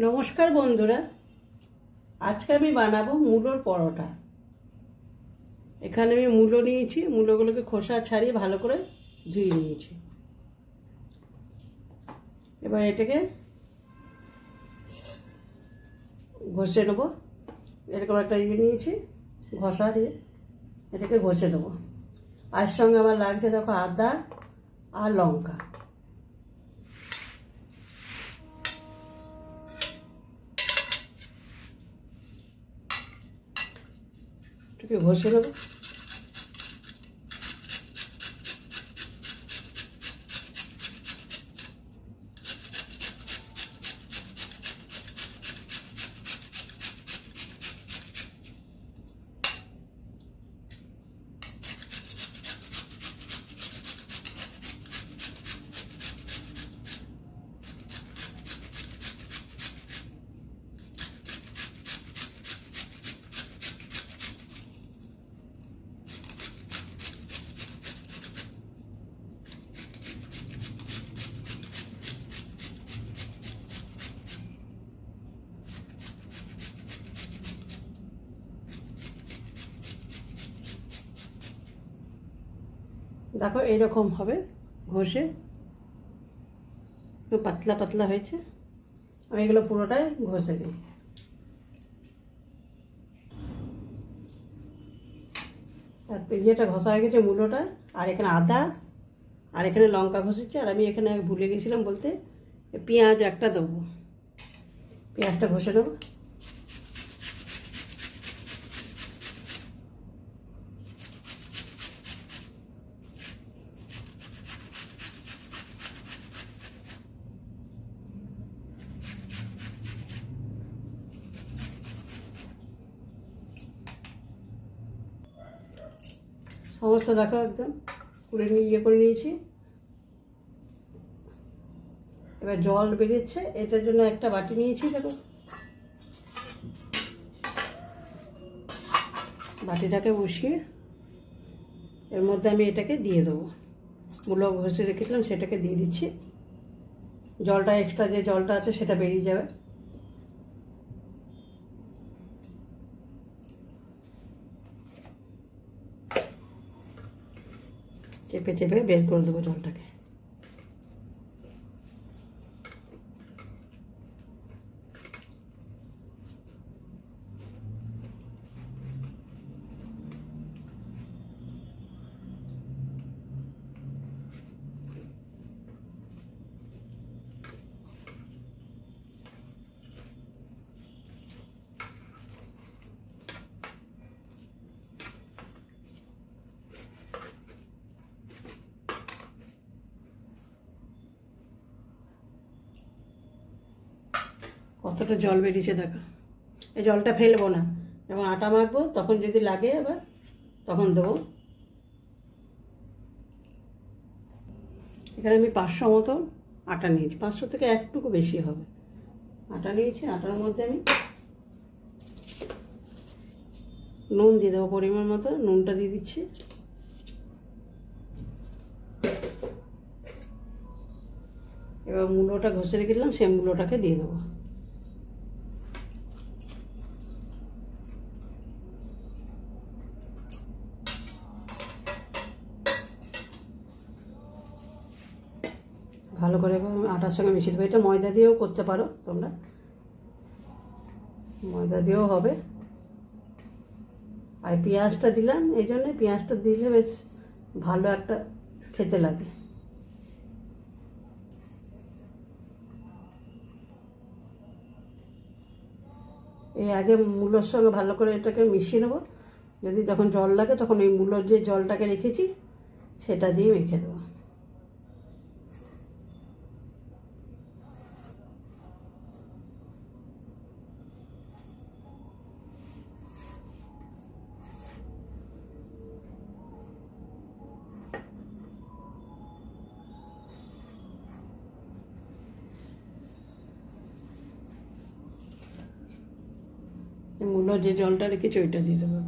নমস্কার বন্ধুরা, আজকে আমি বানাবো মূলোর পরোটা। এখানে আমি মূলো নিয়েছি, মূলোগুলোকে খোসা ছাড়িয়ে ভালো করে ধুয়ে নিয়েছি। এবার এটাকে ঘষে নেবো। এরকম একটা নিয়েছি, ঘষা দিয়ে এটাকে ঘষে দেবো। আর সঙ্গে আমার লাগছে দেখো আদা আর লঙ্কা। এটাকে ঘষে দেবো। দেখো এইরকম হবে, ঘষে একটু পাতলা পাতলা হয়েছে। আমি এগুলো পুরোটাই ঘষে দিই। আর ইয়েটা ঘষা হয়ে গেছে, মূলোটা। আর এখানে আদা আর এখানে লঙ্কা ঘষেছি। আর আমি এখানে ভুলে গেছিলাম বলতে, পেঁয়াজ একটা দেবো। পেঁয়াজটা ঘষে দেবো। সমস্ত দেখো একদম করে করে নিয়েছি। এবার জল বেরিয়েছে, এটার জন্য একটা বাটি নিয়েছি। দেখো বাটিটাকে বসিয়ে এর মধ্যে আমি এটাকে দিয়ে দেবো। মূলো ঘষে রেখেছিলাম সেটাকে দিয়ে দিচ্ছি। জলটা এক্সট্রা যে জলটা আছে সেটা বেরিয়ে যাবে। চেপে চেপে বের করে দেবো জলটাকে। কতটা জল বেরিয়েছে দেখো। এই জলটা ফেলবো না, এবং আটা মাখবো তখন যদি লাগে আবার তখন দেবো। এখানে আমি 500 মতো আটা নিয়েছি, 500 থেকে একটুকু বেশি হবে আটা নিয়েছি। আটার মধ্যে আমি নুন দিয়ে দেবো, পরিমাণ মতো নুনটা দিয়ে দিচ্ছি। এবার মূলোটা ঘষে রেখেছিলাম সেই মূলোটাকে দিয়ে দেবো। ভালো করে আটার সঙ্গে মিশিয়ে দেবো। এটা ময়দা দিয়েও করতে পারো তোমরা, ময়দা দিয়েও হবে। আর পেঁয়াজটা দিলাম এই জন্যে, পেঁয়াজটা দিলে বেশ ভালো একটা খেতে লাগে। এই আগে মূলোর সঙ্গে ভালো করে এটাকে মিশিয়ে নেবো। যদি যখন জল লাগে তখন এই মূলোর যে জলটাকে রেখেছি সেটা দিয়ে মেখে দেবো। মূলো যে জলটা রেখেছি ওইটা দিয়ে দেবো।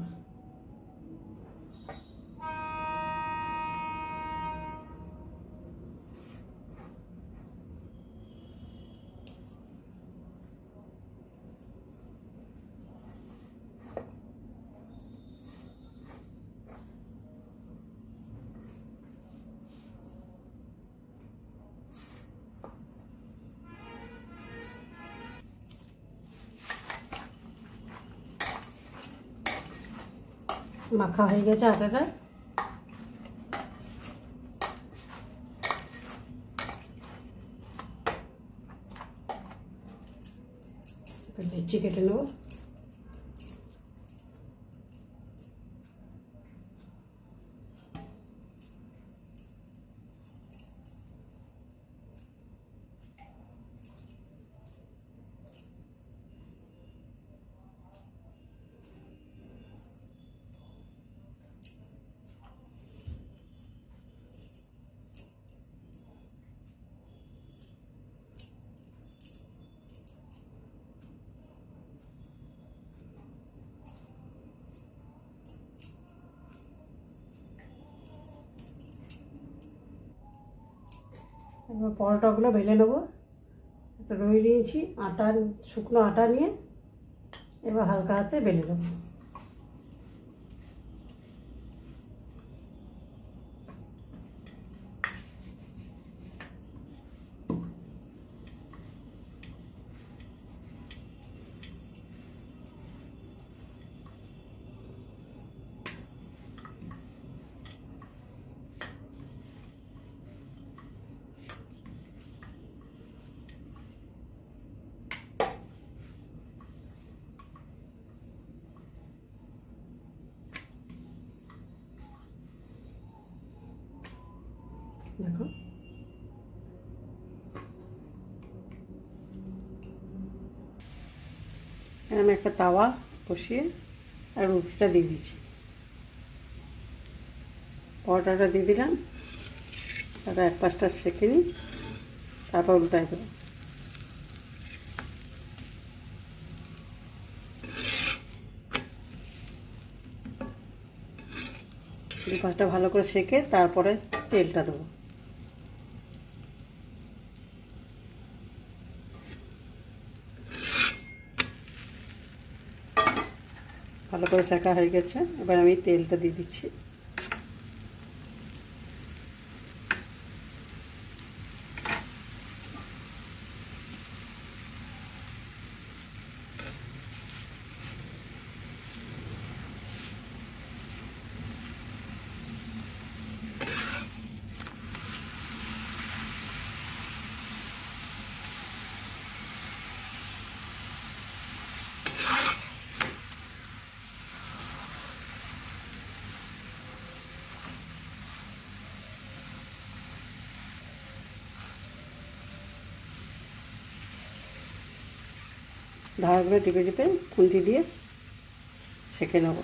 মাখা হয়ে গেছে আটাটা। লেচি কেটে নেব। এবার পরোটাগুলো বেলে নেবো। একটা রুই নিয়েছি, আটা, শুকনো আটা নিয়ে এবার হালকা হাতে বেলে নেবো। দেখো আমি একটা তাওয়া বসিয়ে আর রুটিটা দিয়ে দিচ্ছি। পরোটাটা দিয়ে দিলাম, তারপর এক পাশটা সেঁকে নিই, তারপর উল্টায় দেবো। দু পাশটা ভালো করে সেঁকে তারপরে তেলটা দেবো। ভালো করে সেঁকা হয়ে গেছে, এবার আমি তেলটা দিয়ে দিচ্ছি। ধারগুলো টিপে টিপে খুন্তি দিয়ে সেঁকে নেব।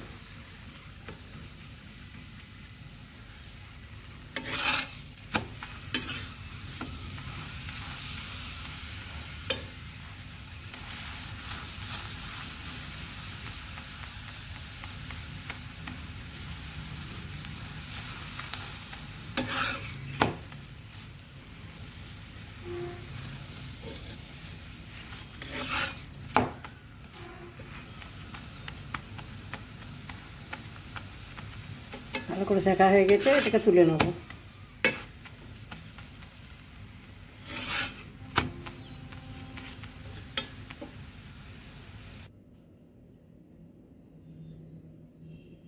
ভালো করে সেঁকা হয়ে গেছে, এটাকে তুলে নেব।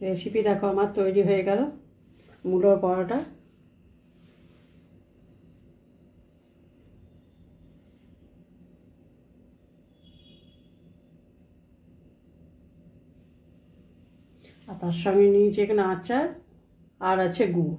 রেসিপি দেখো আমার তৈরি হয়ে গেল, মুলোর পরোটা। আর তার সঙ্গে নিয়েছি এখানে আচার আর আছে গুড়।